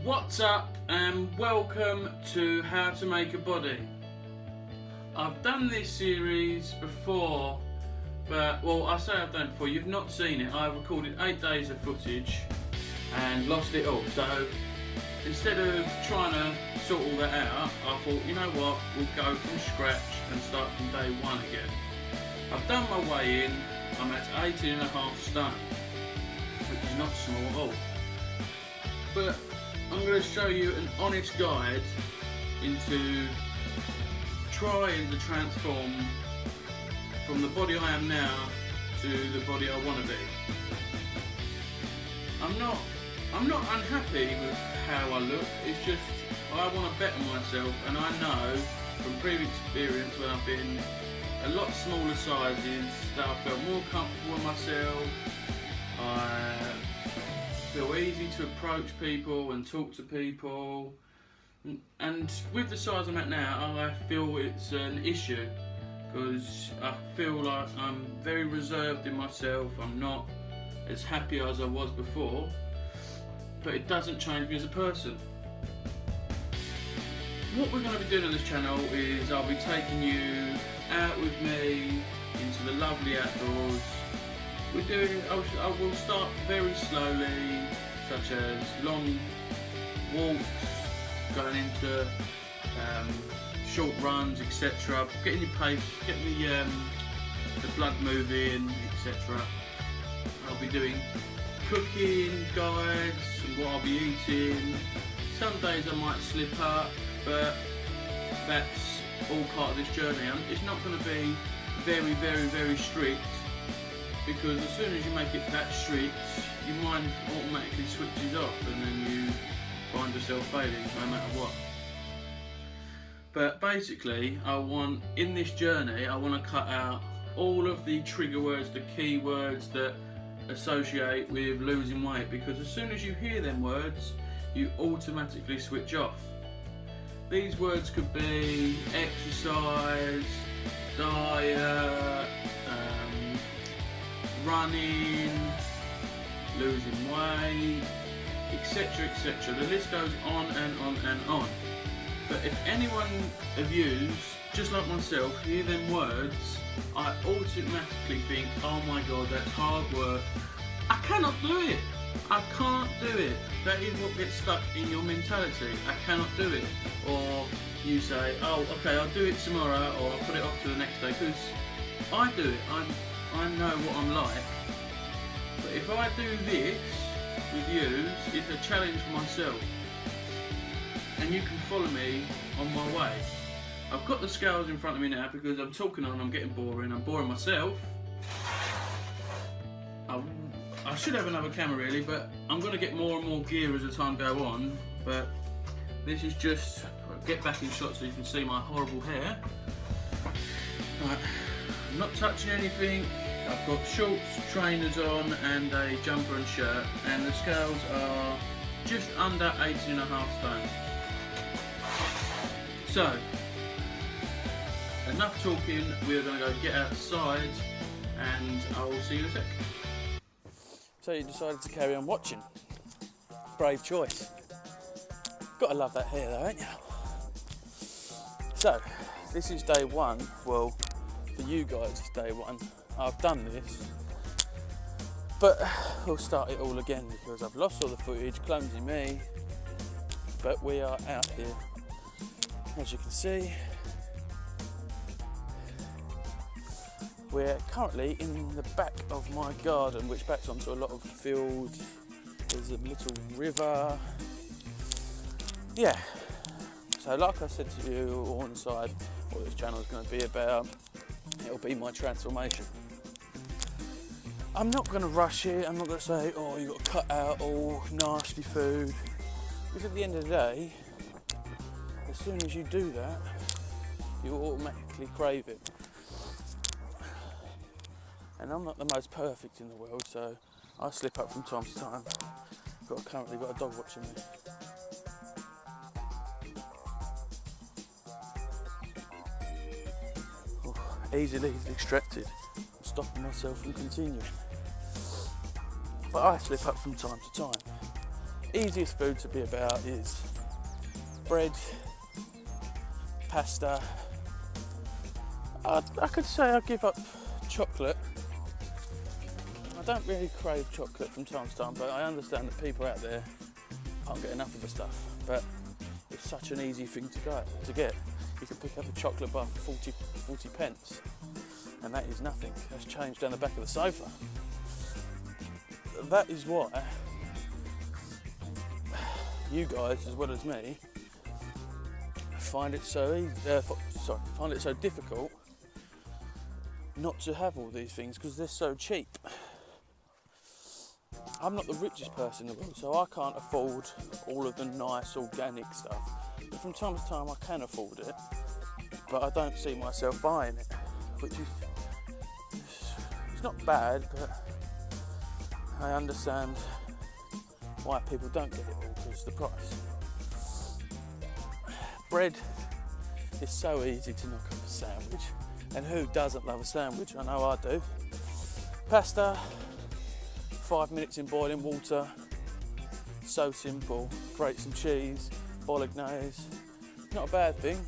What's up and welcome to How to Make a Body. I've done this series before, but I say I've done it before, you've not seen it. I recorded 8 days of footage and lost it all. So instead of trying to sort all that out, I thought, you know what, we'll go from scratch and start from day one again. I've done my weigh in, I'm at 18.5 stone, which is not small at all. But I'm going to show you an honest guide into trying to transform from the body I am now to the body I want to be. I'm not unhappy with how I look, it's just I want to better myself, and I know from previous experience when I've been a lot smaller sizes that I felt more comfortable with myself. I feel easy to approach people and talk to people, and with the size I'm at now I feel it's an issue because I feel like I'm very reserved in myself. I'm not as happy as I was before, but it doesn't change me as a person. What we're going to be doing on this channel is I'll be taking you out with me into the lovely outdoors. I will start very slowly, such as long walks, going into short runs, etc. Getting your pace, getting the blood moving, etc. I'll be doing cooking guides and what I'll be eating. Some days I might slip up, but that's all part of this journey. It's not going to be very, very, very strict, because as soon as you make it that strict, your mind automatically switches off and then you find yourself failing no matter what. But basically, in this journey, I want to cut out all of the trigger words, the key words that associate with losing weight, because as soon as you hear them words, you automatically switch off. These words could be exercise, diet, running, losing weight, etc, etc. The list goes on and on and on. But if anyone of you, just like myself, hear them words, I automatically think, oh my god, that's hard work, I cannot do it, I can't do it. That is what gets stuck in your mentality, I cannot do it. Or you say, oh okay, I'll do it tomorrow, or I'll put it off to the next day, because I do it, I know what I'm like. But if I do this with you, it's a challenge for myself, and you can follow me on my way. I've got the scales in front of me now because I'm talking on, I'm getting boring, I'm boring myself. I should have another camera really, but I'm going to get more and more gear as the time goes on. But this is just, get back in shot so you can see my horrible hair. Right, I'm not touching anything. I've got shorts, trainers on and a jumper and shirt, and the scales are just under 18.5 stone. So, enough talking, we're going to go get outside and I'll see you in a sec. So you decided to carry on watching. Brave choice. Gotta love that hair though, ain't you? So, this is day one. Well, for you guys it's day one. I've done this, but we'll start it all again because I've lost all the footage, clumsy me, but we are out here. As you can see, we're currently in the back of my garden, which backs onto a lot of fields. There's a little river. Yeah, so like I said to you on the side, what this channel is going to be about, it'll be my transformation. I'm not going to rush it, I'm not going to say, oh, you've got to cut out all nasty food, because at the end of the day, as soon as you do that, you automatically crave it. And I'm not the most perfect in the world, so I slip up from time to time. Currently got a dog watching me. Easily distracted. I'm stopping myself from continuing. But I slip up from time to time. easiest food to be about is bread, pasta. I could say I give up chocolate. I don't really crave chocolate from time to time, but I understand that people out there can't get enough of the stuff. But it's such an easy thing to get. You can pick up a chocolate bar for 40 pence, and that is nothing. That's change down the back of the sofa. That is why you guys, as well as me, find it so difficult not to have all these things because they're so cheap. I'm not the richest person in the world, so I can't afford all of the nice organic stuff. But from time to time I can afford it, but I don't see myself buying it, which is, it's not bad, but I understand why people don't get it all because of the price. Bread is so easy to knock up a sandwich, and who doesn't love a sandwich? I know I do. Pasta, 5 minutes in boiling water, so simple. Grate some cheese, bolognese, not a bad thing,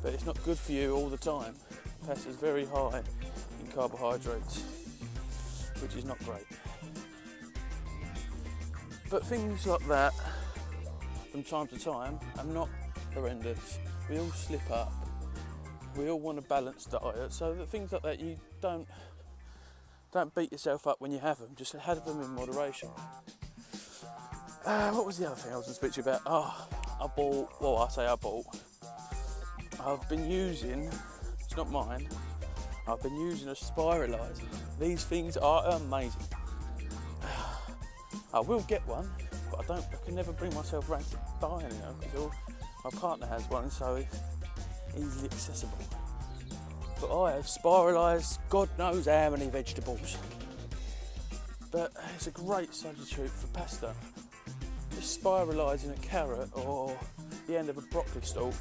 but it's not good for you all the time. Pasta is very high in carbohydrates, which is not great. But things like that, from time to time, are not horrendous. We all slip up. We all want a balanced diet, so that things like that, you don't beat yourself up when you have them. Just have them in moderation. What was the other thing I was going to speak to you about? I've been using, it's not mine, I've been using a spiralizer. These things are amazing. I will get one, but I can never bring myself around to buying it, because my partner has one, so it's easily accessible. But I have spiralised God knows how many vegetables. But it's a great substitute for pasta. Just spiralising a carrot or the end of a broccoli stalk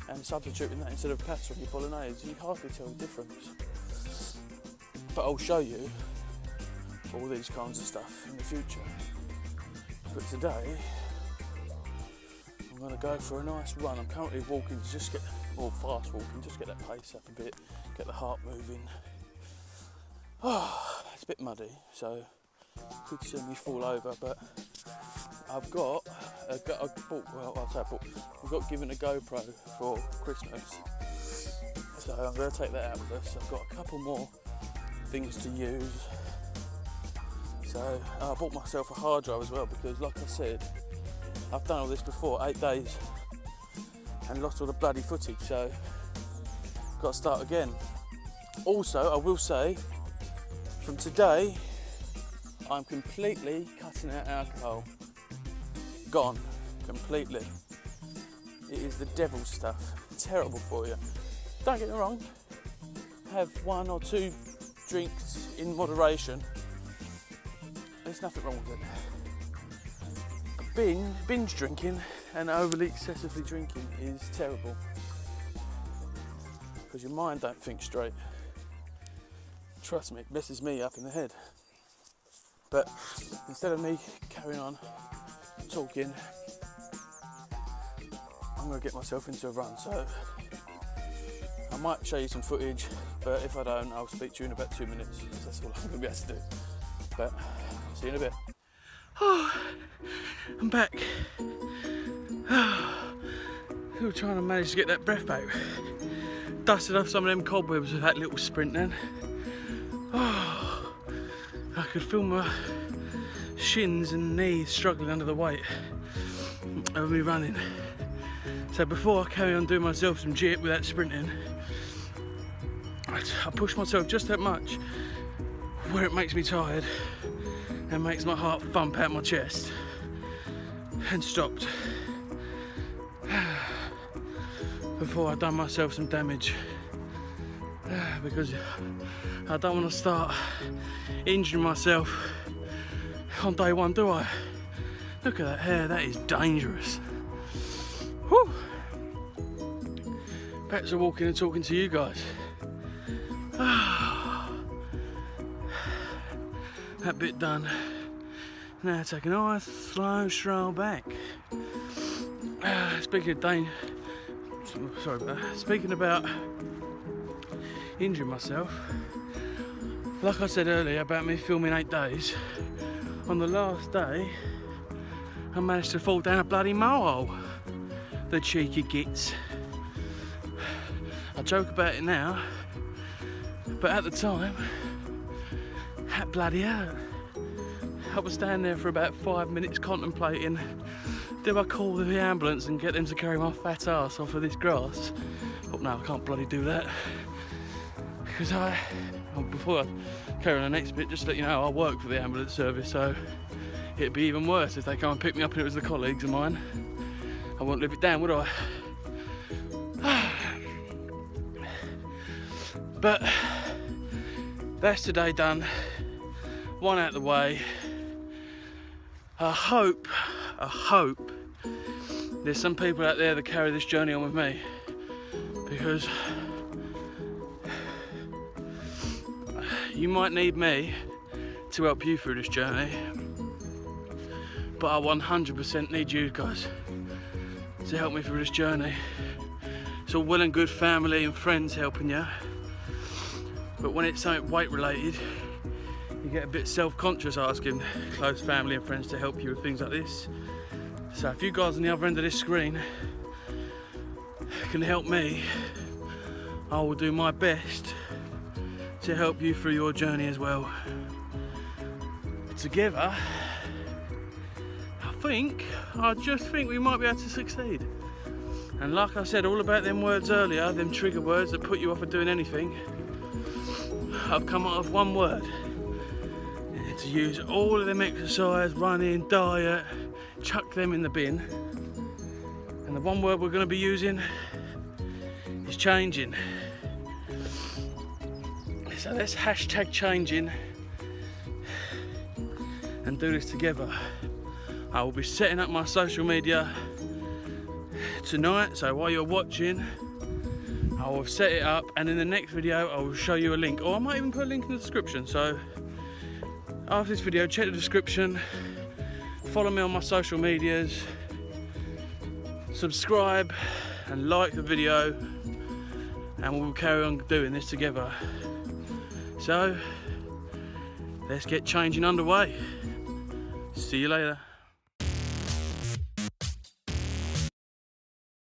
and substituting that instead of pasta on your bolognese, you can hardly tell the difference. But I'll show you all these kinds of stuff in the future. But today, I'm going to go for a nice run. I'm currently walking to just get, or fast walking, just get that pace up a bit, get the heart moving. It's a bit muddy, so could see me fall over, but I've got given a GoPro for Christmas, so I'm going to take that out with us. I've got a couple more things to use. So I bought myself a hard drive as well, because like I said, I've done all this before, 8 days, and lost all the bloody footage, so got to start again. Also, I will say, from today, I'm completely cutting out alcohol. Gone, completely. It is the devil's stuff, terrible for you. Don't get me wrong, have 1 or 2 drinks in moderation. There's nothing wrong with it. Binge drinking and overly excessively drinking is terrible, because your mind don't think straight. Trust me, it messes me up in the head. But instead of me carrying on talking, I'm going to get myself into a run. So I might show you some footage, but if I don't, I'll speak to you in about 2 minutes. That's all I'm going to be able to do. But see you in a bit. I'm back. Still trying to manage to get that breath back. Dusted off some of them cobwebs with that little sprint then. I could feel my shins and knees struggling under the weight of me running. So before I carry on doing myself some jit with that sprinting, I push myself just that much where it makes me tired and makes my heart thump out my chest, and stopped before I've done myself some damage, because I don't want to start injuring myself on day one, do I? Look at that hair, that is dangerous. Whew. Back to walking and talking to you guys. That bit done. Now take a nice slow stroll back. Speaking about injuring myself, like I said earlier about me filming 8 days, on the last day I managed to fall down a bloody molehole. The cheeky gits. I joke about it now, but at the time, that bloody hurt. I was standing there for about 5 minutes contemplating, do I call the ambulance and get them to carry my fat ass off of this grass? But no, I can't bloody do that. Because before I carry on the next bit, just to let you know, I work for the ambulance service, so it'd be even worse if they come and pick me up and it was the colleagues of mine. I won't live it down, would I? But that's today done. One out of the way. I hope there's some people out there that carry this journey on with me, because you might need me to help you through this journey, but I 100% need you guys to help me through this journey. It's all well and good family and friends helping you, but when it's something weight related, you get a bit self-conscious asking close family and friends to help you with things like this. So if you guys on the other end of this screen can help me, I will do my best to help you through your journey as well. Together, I just think we might be able to succeed. And like I said all about them words earlier, them trigger words that put you off of doing anything, I've come up with one word. To use all of them exercise, running, diet, chuck them in the bin. And the one word we're going to be using is changing. So let's hashtag changing and do this together. I will be setting up my social media tonight, so while you're watching I will set it up, and in the next video I will show you a link, or I might even put a link in the description. So after this video, check the description, follow me on my social medias, subscribe and like the video, and we'll carry on doing this together. So let's get changing underway. See you later.